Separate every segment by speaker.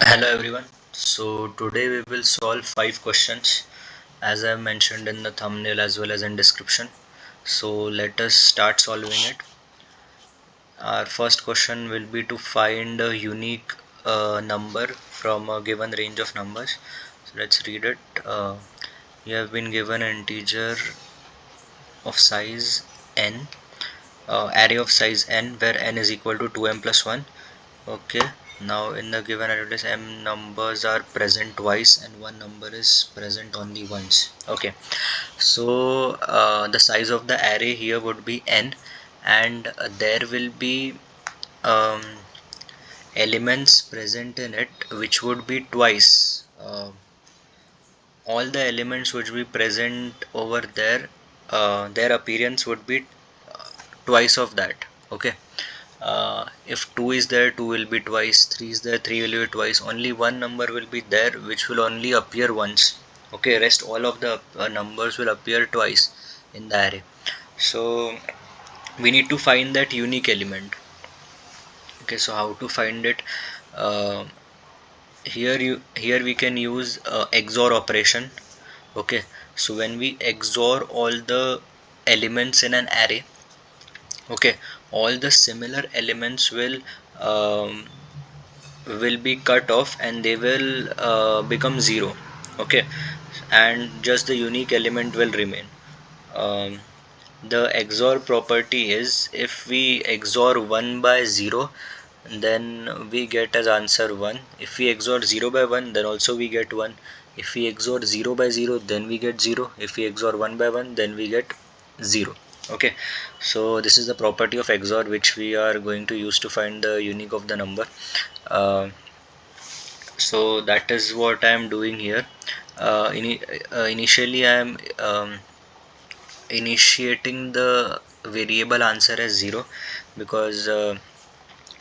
Speaker 1: Hello everyone. So today we will solve 5 questions as I mentioned in the thumbnail as well as in description. So let us start solving it. Our first question will be to find a unique number from a given range of numbers. So let's read it. You have been given an integer of size n, array of size n where n is equal to 2m plus 1. Okay, now in the given address m numbers are present twice and one number is present only once. Okay, so the size of the array here would be n, and there will be um, elements present in it which would be twice. All the elements which be present over there, their appearance would be twice of that. Okay, if 2 is there, 2 will be twice, 3 is there, 3 will be twice. Only one number will be there which will only appear once. Okay, rest all of the numbers will appear twice in the array. So we need to find that unique element. Okay, so how to find it? uh, here we can use XOR operation. Okay, so when we XOR all the elements in an array, okay, all the similar elements will be cut off and they will become zero. Okay, and just the unique element will remain. um, the XOR property is, if we XOR 1 by 0, then we get as answer 1. If we XOR 0 by 1, then also we get 1. If we XOR 0 by 0, then we get 0. If we XOR 1 by 1, then we get 0. Okay, so this is the property of XOR which we are going to use to find the unique of the number. uh, so that is what I am doing here. Initially I am initiating the variable answer as 0 because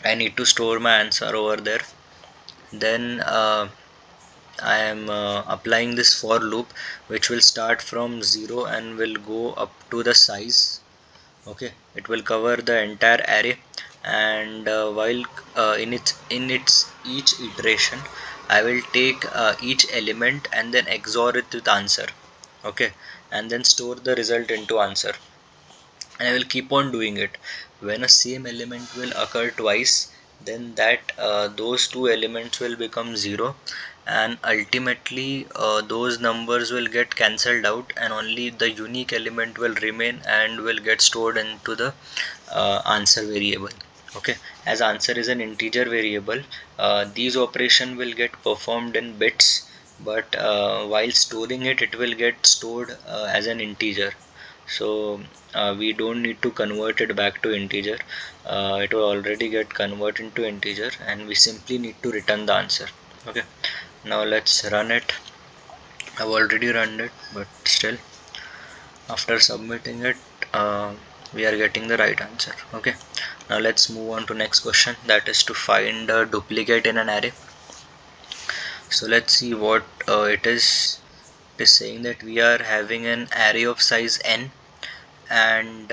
Speaker 1: I need to store my answer over there. Then I am applying this for loop which will start from 0 and will go up to the size. Okay, it will cover the entire array, and while in its each iteration I will take each element and then XOR it with answer. Okay, and then store the result into answer, and I will keep on doing it. When a same element will occur twice, then that those two elements will become zero, and ultimately those numbers will get cancelled out, and only the unique element will remain and will get stored into the answer variable. Okay, as answer is an integer variable, these operation will get performed in bits, but while storing it, it will get stored as an integer. So we don't need to convert it back to integer. It will already get converted into integer, and we simply need to return the answer. Okay, now let's run it. I've already run it, but still after submitting it, we are getting the right answer. Okay, now let's move on to next question, that is to find a duplicate in an array. So let's see what it is. It is saying that we are having an array of size n, and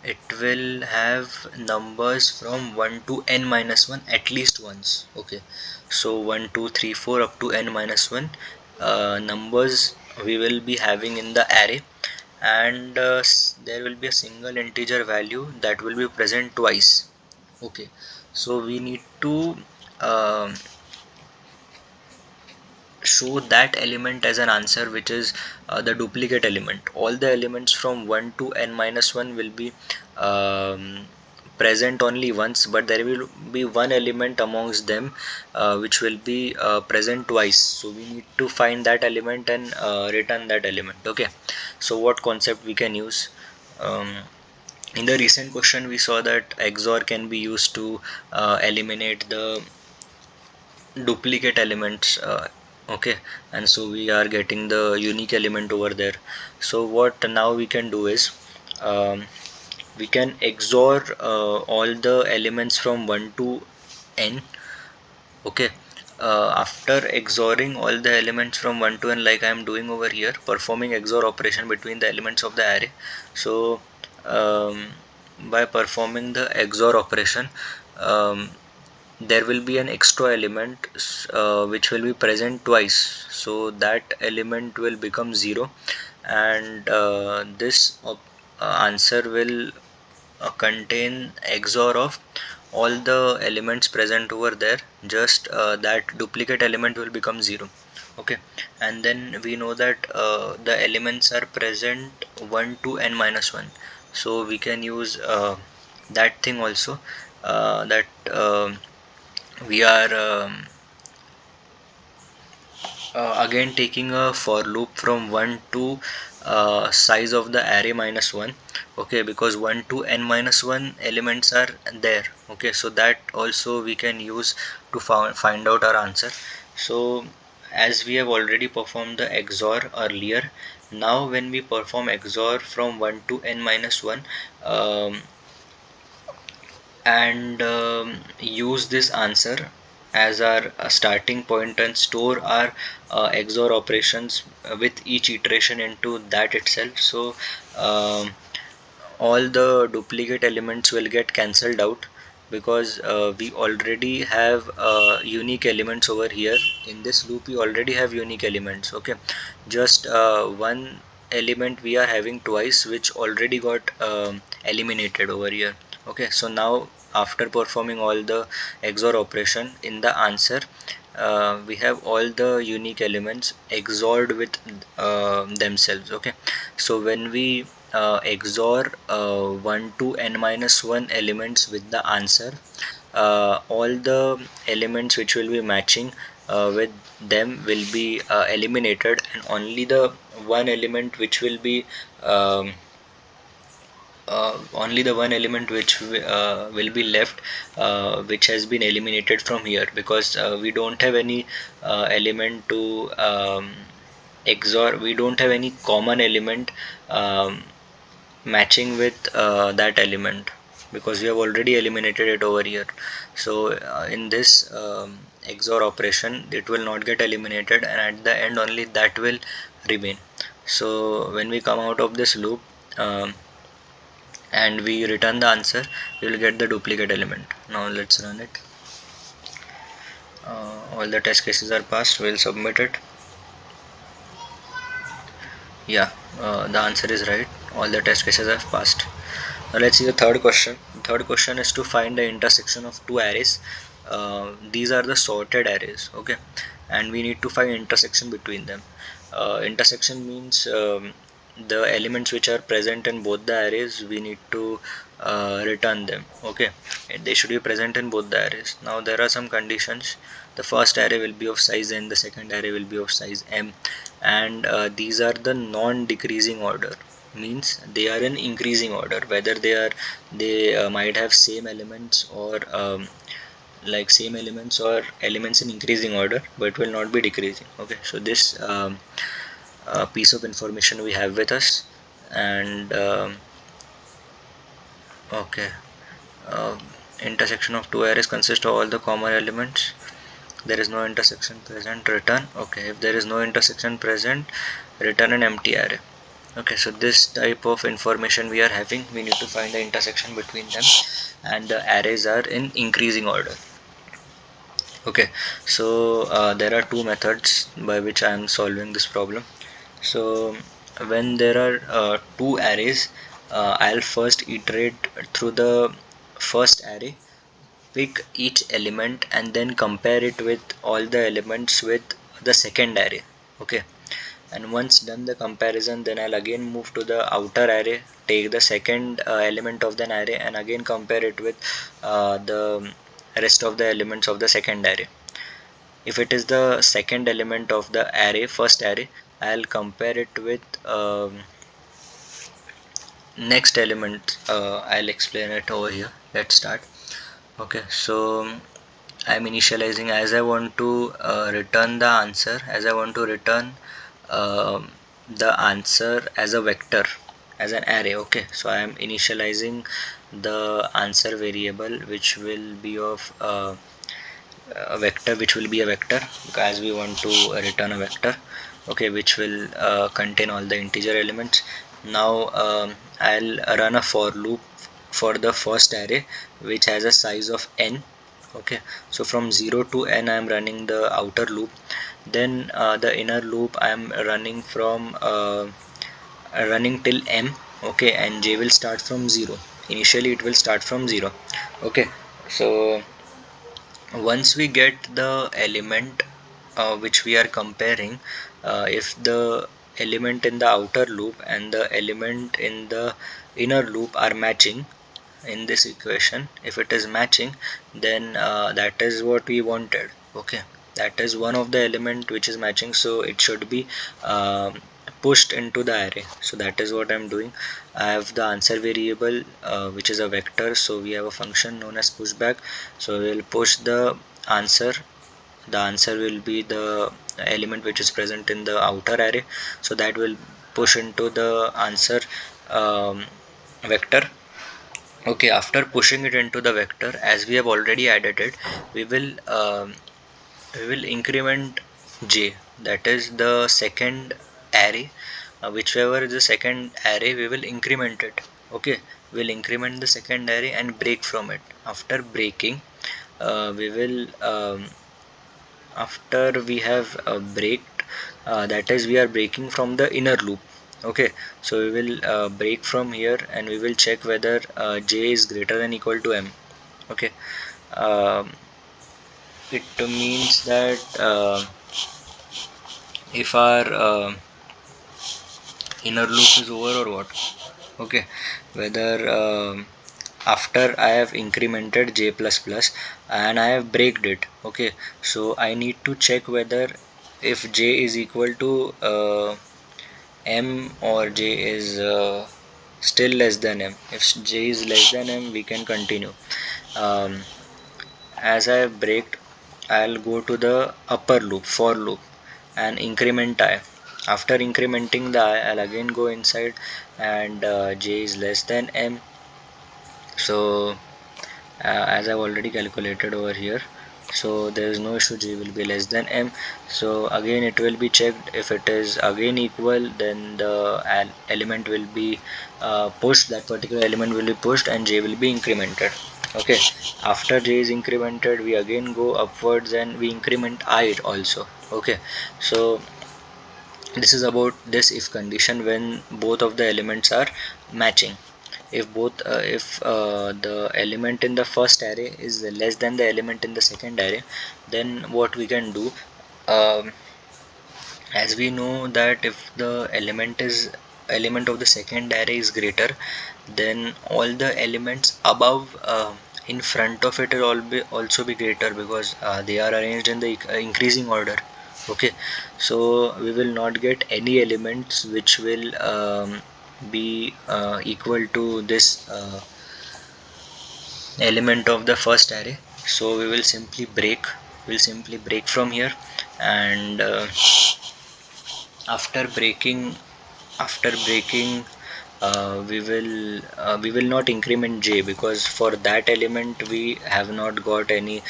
Speaker 1: it will have numbers from 1 to n minus 1 at least once. Okay, so 1 2 3 4 up to n minus 1 numbers we will be having in the array, and there will be a single integer value that will be present twice. Okay, so we need to um, show that element as an answer, which is the duplicate element. All the elements from 1 to n minus 1 will be um, present only once, but there will be one element amongst them which will be present twice. So we need to find that element and return that element. Okay, so what concept we can use? In the recent question we saw that XOR can be used to eliminate the duplicate elements. Okay, and so we are getting the unique element over there. So what now we can do is, we can XOR all the elements from 1 to n. Okay, after XORing all the elements from 1 to n, like I am doing over here, performing XOR operation between the elements of the array. So by performing the XOR operation, um, there will be an extra element which will be present twice, so that element will become 0, and this answer will contain XOR of all the elements present over there, just that duplicate element will become 0. Okay, and then we know that the elements are present 1 to n minus 1, so we can use that thing also, that we are again taking a for loop from 1 to size of the array minus 1. Okay, because 1 to n minus 1 elements are there. Okay, so that also we can use to find out our answer. So as we have already performed the XOR earlier, now when we perform XOR from 1 to n minus 1, um, and use this answer as our starting point and store our XOR operations with each iteration into that itself. So um, all the duplicate elements will get cancelled out, because we already have unique elements over here. In this loop we already have unique elements. Okay, just one element we are having twice, which already got eliminated over here. Okay, so now after performing all the XOR operation in the answer, we have all the unique elements XORed with themselves. Okay, so when we XOR 1 to n minus 1 elements with the answer, all the elements which will be matching with them will be eliminated, and only the one element which will be only the one element which will be left, which has been eliminated from here, because we don't have any element to XOR. We don't have any common element matching with that element, because we have already eliminated it over here. So in this XOR operation, it will not get eliminated, and at the end only that will remain. So when we come out of this loop, and we return the answer, we will get the duplicate element. Now let's run it. All the test cases are passed. We'll submit it. Yeah, the answer is right. All the test cases have passed. Now let's see the third question. The third question is to find the intersection of two arrays. These are the sorted arrays. Okay, and we need to find intersection between them. Intersection means the elements which are present in both the arrays, we need to return them. Okay, and they should be present in both the arrays. Now there are some conditions. The first array will be of size n, the second array will be of size m, and these are the non-decreasing order, means they are in increasing order, whether they might have same elements or like same elements or elements in increasing order, but it will not be decreasing. Okay, so this piece of information we have with us. And okay, uh, intersection of two arrays consists of all the common elements. There is no intersection present, return. Okay, if there is no intersection present, return an empty array. Okay, so this type of information we are having, we need to find the intersection between them, and the arrays are in increasing order. Okay, so there are two methods by which I am solving this problem. So when there are two arrays, I'll first iterate through the first array, pick each element and then compare it with all the elements with the second array. Okay, and once done the comparison, then I'll again move to the outer array, take the second element of the array and again compare it with the rest of the elements of the second array. If it is the second element of the array, first array, I'll compare it with next element. I'll explain it over here. Let's start. Okay, so I'm initializing as I want to return the answer, as I want to return the answer as a vector, as an array. Okay, so I am initializing the answer variable, which will be of a vector, which will be a vector, as we want to return a vector. Okay, which will contain all the integer elements. Now I'll run a for loop for the first array, which has a size of n. Okay, so from 0 to n I am running the outer loop, then the inner loop I am running from running till m. Okay, and j will start from 0. Initially it will start from 0. Okay, so once we get the element which we are comparing, if the element in the outer loop and the element in the inner loop are matching in this equation, if it is matching, then that is what we wanted. Okay, that is one of the element which is matching, so it should be pushed into the array. So that is what I'm doing. I have the answer variable which is a vector, so we have a function known as pushback. So we will push the answer. The answer will be the element which is present in the outer array, so that will push into the answer vector. Okay, after pushing it into the vector, as we have already added it, we will increment j, that is the second array. Whichever is the second array, we will increment it. Okay, we'll increment the second array and break from it. After breaking, we will after we have breaked, that is we are breaking from the inner loop. Okay, so we will break from here and we will check whether j is greater than equal to m. Okay, um, it means that if our inner loop is over or what. Okay, whether after I have incremented j plus plus and I have breaked it. Okay, so I need to check whether if j is equal to m or j is still less than m. If j is less than m, we can continue. um, as I have braked, I'll go to the upper loop, for loop, and increment I. After incrementing the I, I'll again go inside, and j is less than m. So as I've already calculated over here, so there is no issue, j will be less than m. So again it will be checked. If it is again equal, then the element will be pushed, that particular element will be pushed and j will be incremented. Okay, after j is incremented, we again go upwards and we increment I also. Okay, so this is about this if condition, when both of the elements are matching. If the element in the first array is less than the element in the second array, then what we can do, um, as we know that if the element of the second array is greater, then all the elements above in front of it will all be also be greater, because they are arranged in the increasing order. Okay, so we will not get any elements which will be equal to this element of the first array. So we will simply break from here, and after breaking after breaking we will not increment j, because for that element we have not got any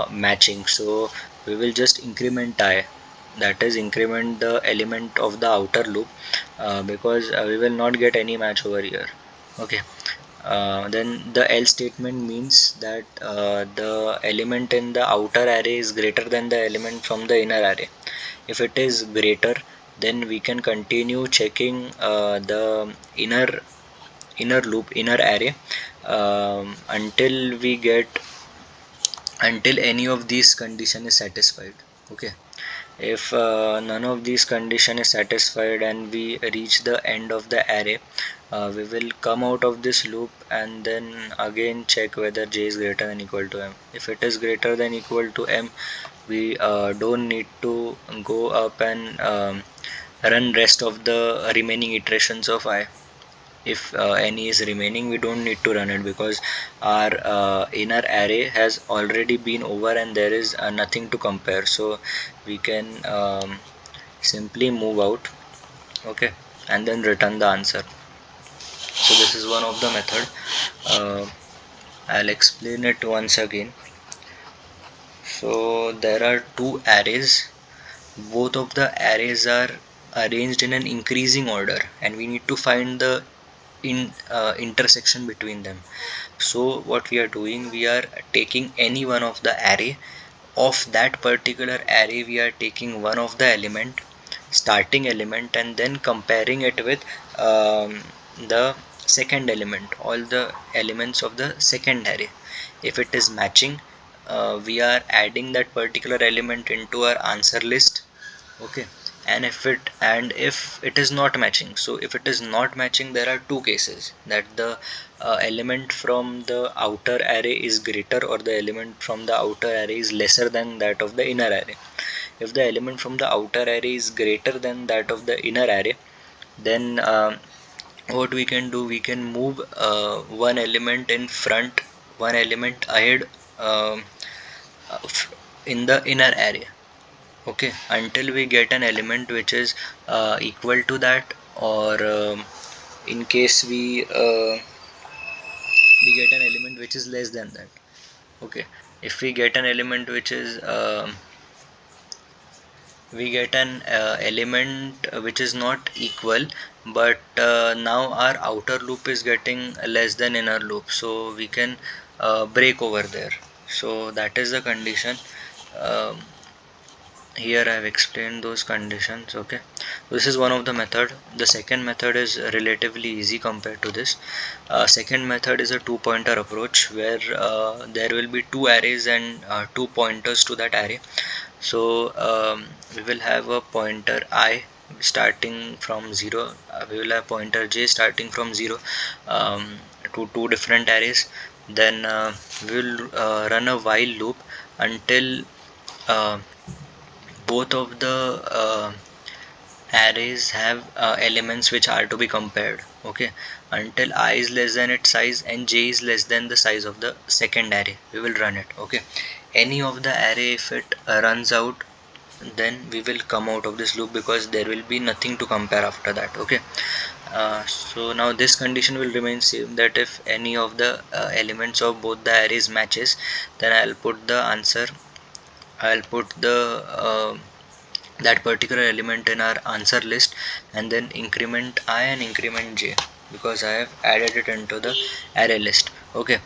Speaker 1: matching. So we will just increment I, that is increment the element of the outer loop, because we will not get any match over here. Okay, then the else statement means that the element in the outer array is greater than the element from the inner array. If it is greater, then we can continue checking the inner loop, inner array, until we get, until any of these condition is satisfied. Okay, if none of these condition is satisfied and we reach the end of the array, we will come out of this loop and then again check whether j is greater than equal to m. If it is greater than equal to m, we don't need to go up and run rest of the remaining iterations of I. If any is remaining, we don't need to run it, because our inner array has already been over and there is nothing to compare, so we can simply move out. Okay, and then return the answer. So this is one of the method. uh, I'll explain it once again. So there are two arrays. Both of the arrays are arranged in an increasing order, and we need to find the intersection between them. So what we are doing, we are taking any one of the array. Of that particular array, we are taking one of the element, starting element, and then comparing it with the second element, all the elements of the second array. If it is matching, we are adding that particular element into our answer list. Okay. And if it is not matching, so if it is not matching, there are two cases, that the element from the outer array is greater, or the element from the outer array is lesser than that of the inner array. If the element from the outer array is greater than that of the inner array, then what we can do, we can move one element in front, one element ahead, um, in the inner array. Okay, until we get an element which is equal to that, or in case we get an element which is less than that. Okay, if we get an element which is we get an element which is not equal, but now our outer loop is getting less than inner loop, so we can break over there. So that is the condition. um, Here I have explained those conditions. Okay, this is one of the method. The second method is relatively easy compared to this. Second method is a two pointer approach, where there will be two arrays and two pointers to that array. So we will have a pointer I starting from 0, we will have pointer j starting from 0, to two different arrays. Then we will run a while loop until uh, both of the arrays have elements which are to be compared. Okay, until I is less than its size and j is less than the size of the second array, we will run it. Okay, any of the array, if it runs out, then we will come out of this loop, because there will be nothing to compare after that. Okay, so now this condition will remain same, that if any of the elements of both the arrays matches, then I'll put the that particular element in our answer list, and then increment I and increment j, because I have added it into the array list. Okay,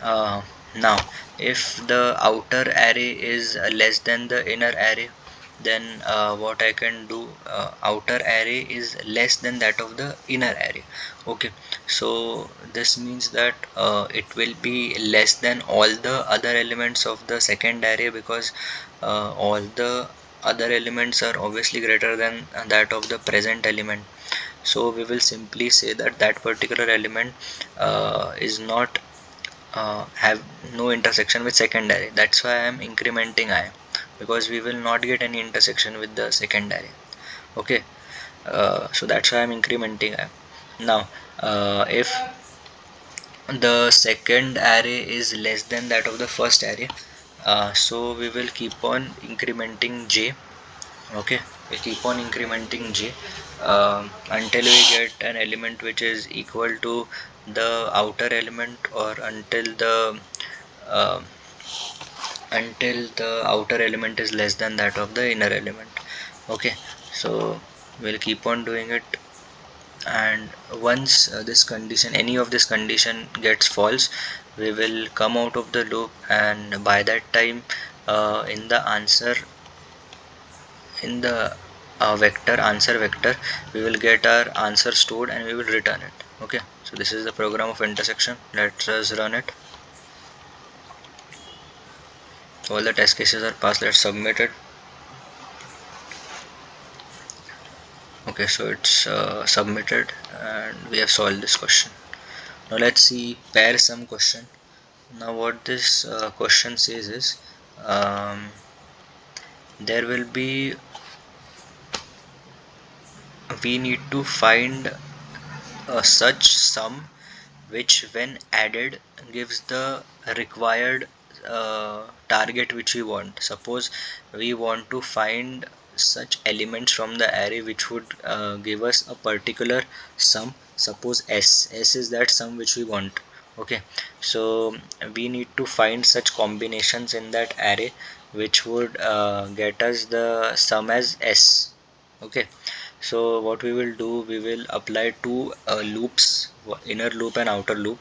Speaker 1: now if the outer array is less than the inner array, then what I can do, outer array is less than that of the inner array. Okay, so this means that it will be less than all the other elements of the second array, because all the other elements are obviously greater than that of the present element. So we will simply say that that particular element is not have no intersection with second array. That's why I am incrementing I, because we will not get any intersection with the second array. Okay, so that's why I'm incrementing I. Now if the second array is less than that of the first array, so we will keep on incrementing j. Okay, we keep on incrementing j until we get an element which is equal to the outer element, or uh, until the outer element is less than that of the inner element. Okay, so we'll keep on doing it, and once this condition, any of this condition gets false, we will come out of the loop, and by that time in the answer, in the vector, answer vector, we will get our answer stored and we will return it. Okay, so this is the program of intersection. Let us run it. All the test cases are passed. Let's submit it. Okay, so it's submitted and we have solved this question. Now let's see pair sum question. Now what this question says is, there will be, we need to find such sum which when added gives the required target which we want. Suppose we want to find such elements from the array which would give us a particular sum. Suppose s is that sum which we want. Okay, so we need to find such combinations in that array which would get us the sum as s. Okay, so what we will do, we will apply two loops, inner loop and outer loop.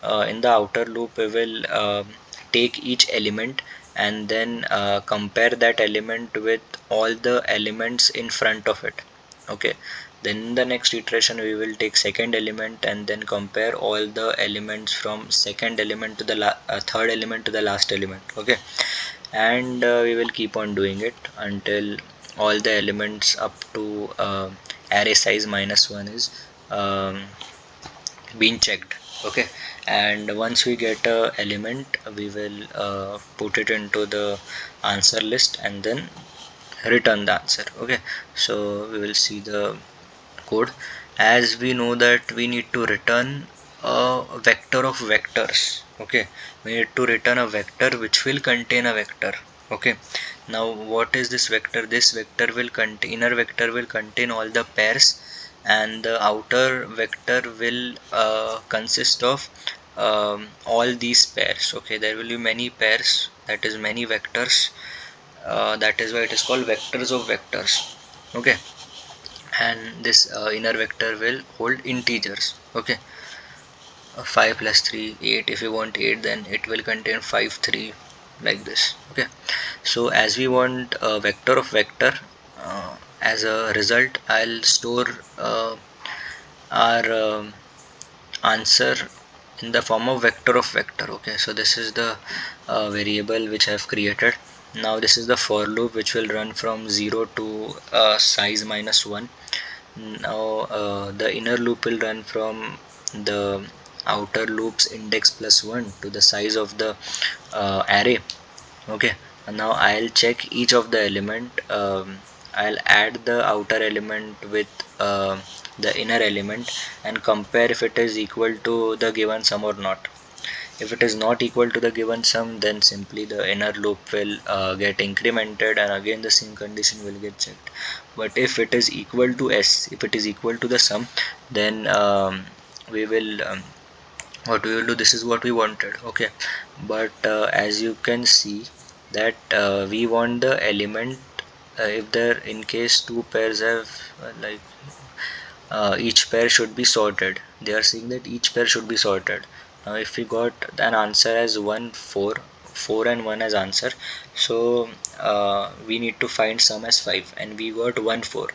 Speaker 1: in the outer loop we will take each element and then compare that element with all the elements in front of it. Okay, then in the next iteration we will take second element and then compare all the elements from second element to the third element to the last element. Okay, and we will keep on doing it until all the elements up to array size -1 is um, being checked. Okay, and once we get a element we will put it into the answer list and then return the answer. Okay, so we will see the code. As we know that we need to return a vector of vectors. Okay, we need to return a vector which will contain a vector. Okay, now what is this vector? This vector will contain, inner vector will contain all the pairs, and the outer vector will consist of all these pairs. Okay, there will be many pairs, that is many vectors. That is why it is called vectors of vectors. Okay, and this inner vector will hold integers. Okay, 5 plus 3 8. If you want 8, then it will contain 5 3, like this. Okay, so as we want a vector of vector, as a result I'll store our answer in the form of vector of vector. Okay, so this is the variable which I have created. Now this is the for loop which will run from 0 to size -1. Now the inner loop will run from the outer loops index +1 to the size of the array. Okay, and now I'll check each of the element. I'll add the outer element with the inner element and compare if it is equal to the given sum or not. If it is not equal to the given sum, then simply the inner loop will get incremented and again the same condition will get checked. But if it is equal to s, if it is equal to the sum, then we will what we will do, this is what we wanted. Okay, but as you can see that we want the element, if there in case two pairs have each pair should be sorted. They are saying that each pair should be sorted. Now if we got an answer as 1 4, 4 and 1 as answer, so we need to find sum as 5 and we got 1 4.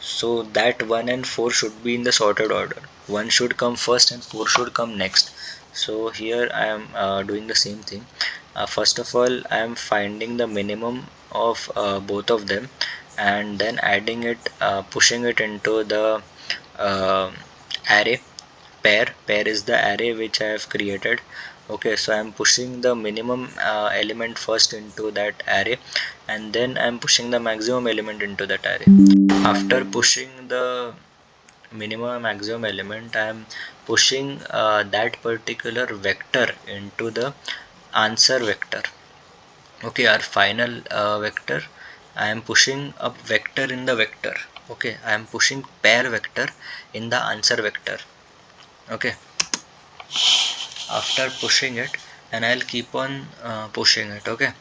Speaker 1: So that 1 and 4 should be in the sorted order. 1 should come first and 4 should come next. So here I am doing the same thing. First of all I am finding the minimum of both of them and then adding it, pushing it into the uh, array. Pair is the array which I have created. Okay, so I am pushing the minimum element first into that array and then I am pushing the maximum element into that array. After pushing the minimum maximum element, I am pushing that particular vector into the answer vector. Okay, our final vector, I am pushing a vector in the vector. Okay, I am pushing pair vector in the answer vector. Okay, after pushing it, and I'll keep on pushing it. Okay,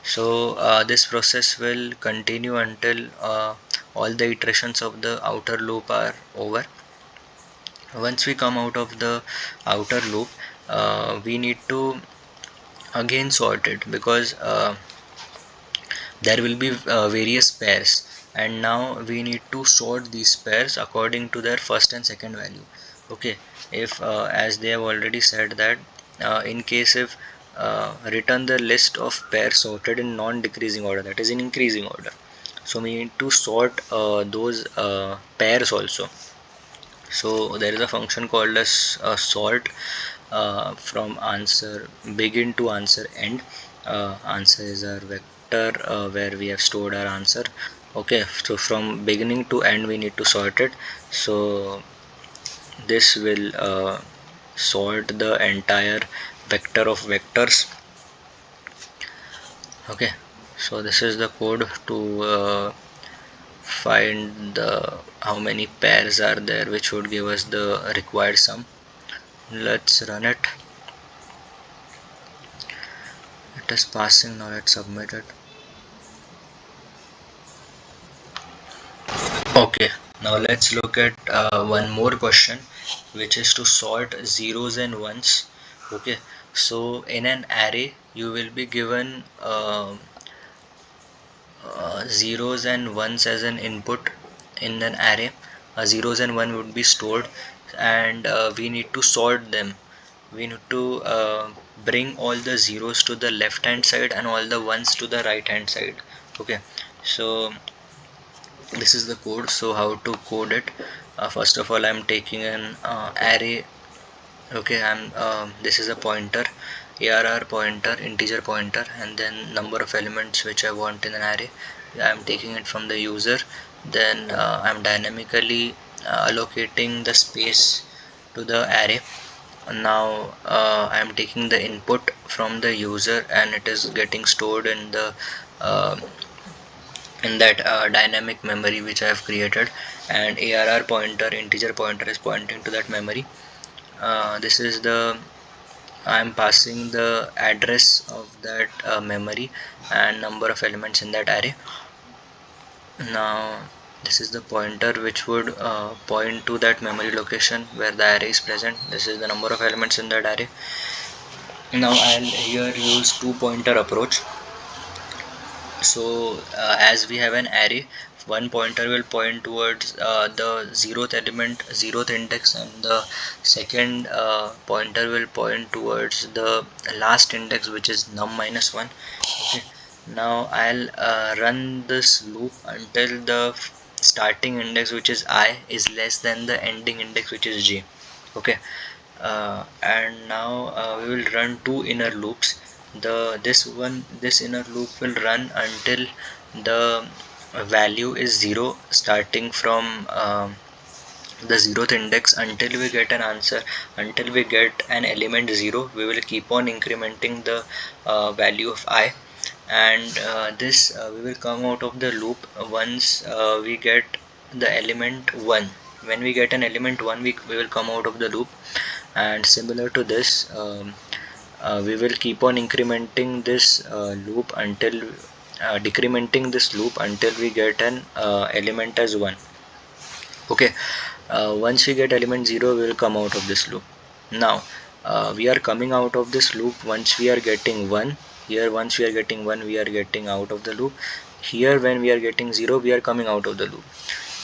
Speaker 1: so this process will continue until all the iterations of the outer loop are over. Once we come out of the outer loop, we need to again sort it, because there will be various pairs, and now we need to sort these pairs according to their first and second value. Okay, if as they have already said that in case if return the list of pairs sorted in non-decreasing order, that is in increasing order, so we need to sort those pairs also. So there is a function called as sort from answer begin to answer end. Answer is our vector where we have stored our answer. Okay, so from beginning to end we need to sort it. So this will sort the entire vector of vectors. Okay, so this is the code to find the how many pairs are there, which would give us the required sum. Let's run it. It is passing. Now let's submit it. Okay, now let's look at one more question, which is to sort zeros and ones Okay, so in an array you will be given zeros and ones as an input in an array. Zeros and one would be stored, and we need to sort them. We need to bring all the zeros to the left hand side and all the ones to the right hand side. Okay, so this is the code. So how to code it? First of all, I'm taking an array. Okay, I'm this is a pointer, ARR pointer, integer pointer, and then number of elements which I want in an array. I'm taking it from the user. Then I'm dynamically allocating the space to the array. Now I'm taking the input from the user, and it is getting stored uh, in that dynamic memory which I have created, and ARR pointer, integer pointer, is pointing to that memory. This is the I'm passing the address of that memory and number of elements in that array. Now this is the pointer which would point to that memory location where the array is present. This is the number of elements in that array. Now I'll here use two pointer approach. So as we have an array, one pointer will point towards the zeroth element, zeroth index, and the second pointer will point towards the last index, which is num minus 1. Okay, now I'll run this loop until the starting index, which is I, is less than the ending index, which is j. Okay, and now we will run two inner loops. This inner loop will run until the value is 0, starting from the zeroth index, until we get an answer, until we get an element 0. We will keep on incrementing the value of I, and this we will come out of the loop once we get the element 1. When we get an element 1, we will come out of the loop. And similar to this, we will keep on incrementing this loop until decrementing this loop until we get an element as 1. Okay, once we get element 0, we will come out of this loop. Now we are coming out of this loop once we are getting 1. Here once we are getting 1, we are getting out of the loop. Here when we are getting 0, we are coming out of the loop.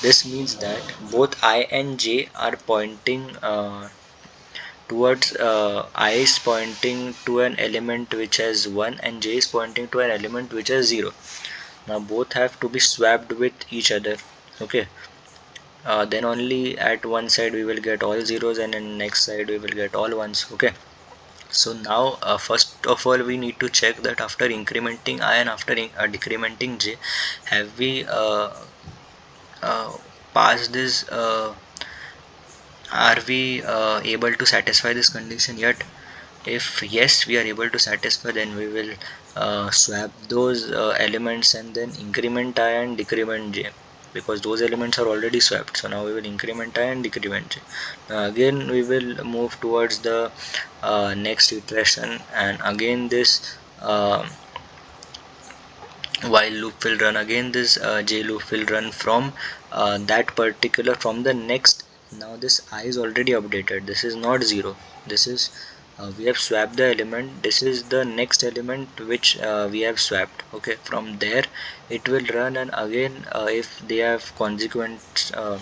Speaker 1: This means that both I and j are pointing towards I is pointing to an element which has 1, and j is pointing to an element which has 0. Now both have to be swapped with each other. Okay, then only at one side we will get all zeros, and in next side we will get all ones. Okay, so now first of all we need to check that after incrementing I and after decrementing j, have we uh, passed this are we able to satisfy this condition yet? If yes, we are able to satisfy, then we will swap those elements and then increment I and decrement j, because those elements are already swapped. So now we will increment I and decrement j. Again we will move towards the next iteration, and again this while loop will run. Again this j loop will run from that particular, from the next. Now this I is already updated, this is not 0, this is we have swapped the element. This is the next element which we have swapped. Okay, from there it will run, and again if they have uh,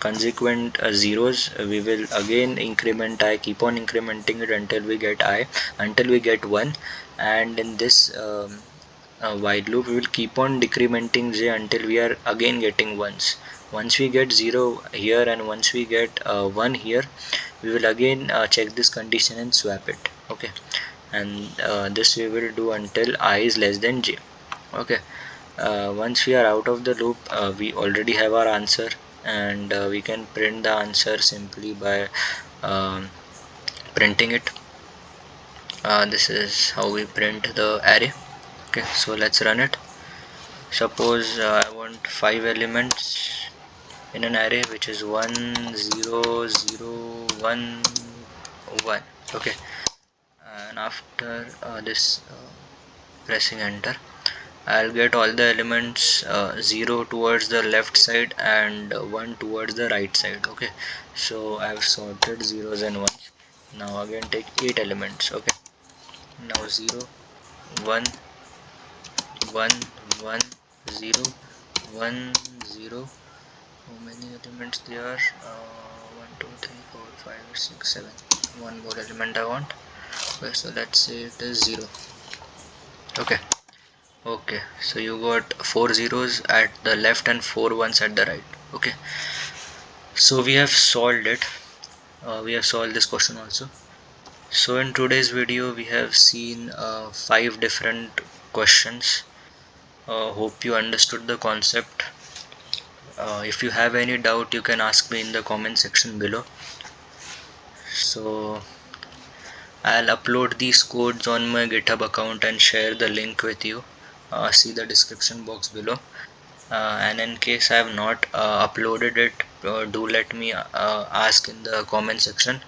Speaker 1: consequent zeros, we will again increment I, keep on incrementing it until we get I, until we get 1. And in this while loop, we will keep on decrementing j until we are again getting ones. Once we get 0 here and once we get 1 here, we will again check this condition and swap it. Okay, and this we will do until I is less than j. Okay, once we are out of the loop, we already have our answer, and we can print the answer simply by um, printing it. This is how we print the array. Okay, so let's run it. Suppose I want 5 elements in an array which is 1 0 0 1 1. Okay, and after this pressing enter, I'll get all the elements 0 towards the left side and 1 towards the right side. Okay, so I've sorted zeros and ones. Now again take 8 elements. Okay, now 0 1 1 1 0 1 0. How many elements there are? 1 2 3 4 5 6 7. One more element I want. Okay, so let's say it is 0. Okay. Okay, so you got 4 zeros at the left and 4 ones at the right. Okay, so we have solved it. We have solved this question also. So in today's video we have seen 5 different questions. Hope you understood the concept. If you have any doubt, you can ask me in the comment section below. So I'll upload these codes on my GitHub account and share the link with you. See the description box below. And in case I have not uploaded it, do let me ask in the comment section.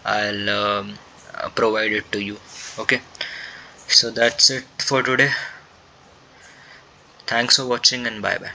Speaker 1: I'll provide it to you. Okay, so that's it for today. Thanks for watching and bye bye.